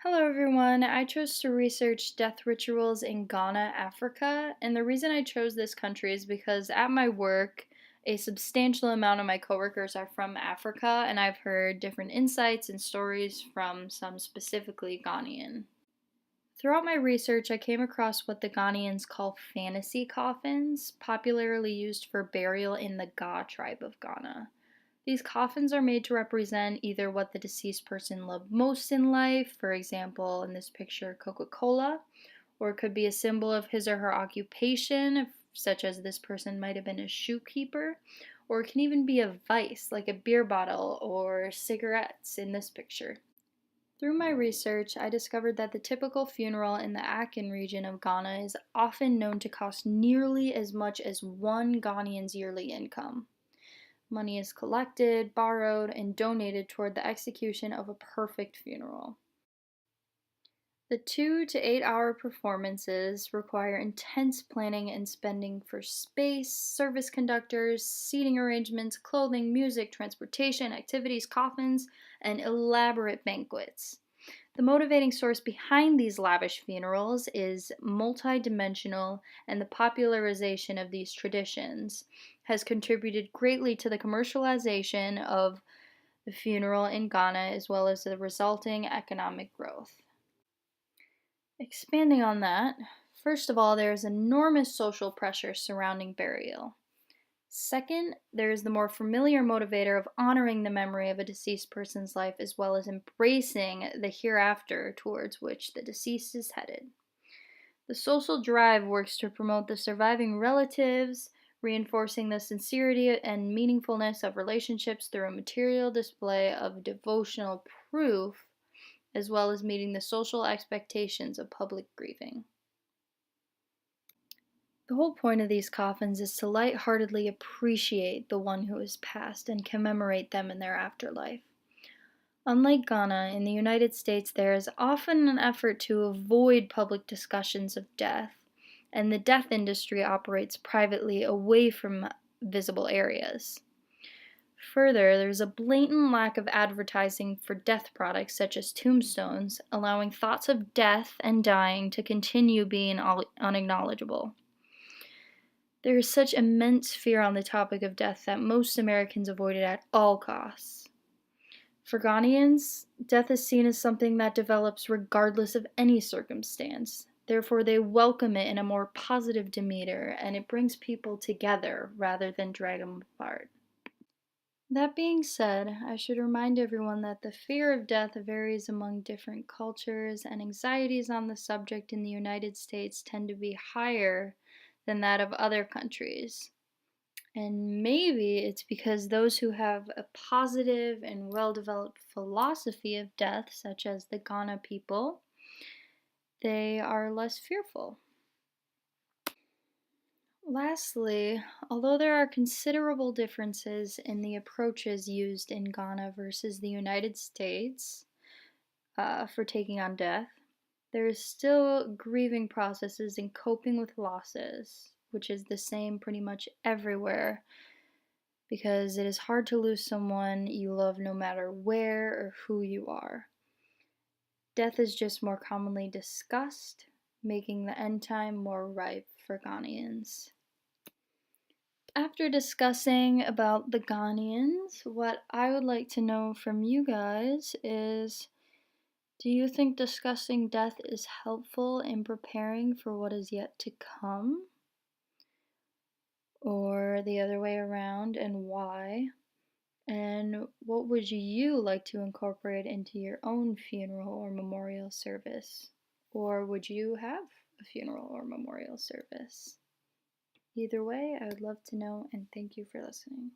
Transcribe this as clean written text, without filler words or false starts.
Hello, everyone. I chose to research death rituals in Ghana, Africa. And the reason I chose this country is because at my work, a substantial amount of my coworkers are from Africa, and I've heard different insights and stories from some specifically Ghanaian. Throughout my research, I came across what the Ghanaians call fantasy coffins, popularly used for burial in the Ga tribe of Ghana. These coffins are made to represent either what the deceased person loved most in life, for example, in this picture, Coca Cola, or it could be a symbol of his or her occupation, such as this person might have been a shoe keeper, or it can even be a vice, like a beer bottle or cigarettes in this picture. Through my research, I discovered that the typical funeral in the Akan region of Ghana is often known to cost nearly as much as one Ghanaian's yearly income. Money is collected, borrowed, and donated toward the execution of a perfect funeral. The 2 to 8 hour performances require intense planning and spending for space, service conductors, seating arrangements, clothing, music, transportation, activities, coffins, and elaborate banquets. The motivating source behind these lavish funerals is multidimensional, and the popularization of these traditions has contributed greatly to the commercialization of the funeral in Ghana as well as the resulting economic growth. Expanding on that, first of all, there is enormous social pressure surrounding burial. Second, there is the more familiar motivator of honoring the memory of a deceased person's life as well as embracing the hereafter towards which the deceased is headed. The social drive works to promote the surviving relatives, reinforcing the sincerity and meaningfulness of relationships through a material display of devotional proof, as well as meeting the social expectations of public grieving. The whole point of these coffins is to lightheartedly appreciate the one who has passed and commemorate them in their afterlife. Unlike Ghana, in the United States, there is often an effort to avoid public discussions of death, and the death industry operates privately away from visible areas. Further, there's a blatant lack of advertising for death products such as tombstones, allowing thoughts of death and dying to continue being unacknowledgeable. There is such immense fear on the topic of death that most Americans avoid it at all costs. For Ghanaians, death is seen as something that develops regardless of any circumstance. Therefore, they welcome it in a more positive demeanor, and it brings people together rather than drag them apart. That being said, I should remind everyone that the fear of death varies among different cultures, and anxieties on the subject in the United States tend to be higher than that of other countries. And maybe it's because those who have a positive and well developed philosophy of death, such as the Ghana people, they are less fearful. Lastly, although there are considerable differences in the approaches used in Ghana versus the United States for taking on death, there is still grieving processes and coping with losses, which is the same pretty much everywhere because it is hard to lose someone you love no matter where or who you are. Death is just more commonly discussed, making the end time more ripe for Ghanaians. After discussing about the Ghanaians, what I would like to know from you guys is, do you think discussing death is helpful in preparing for what is yet to come? Or the other way around, and why? And what would you like to incorporate into your own funeral or memorial service? Or would you have a funeral or memorial service? Either way, I would love to know, and thank you for listening.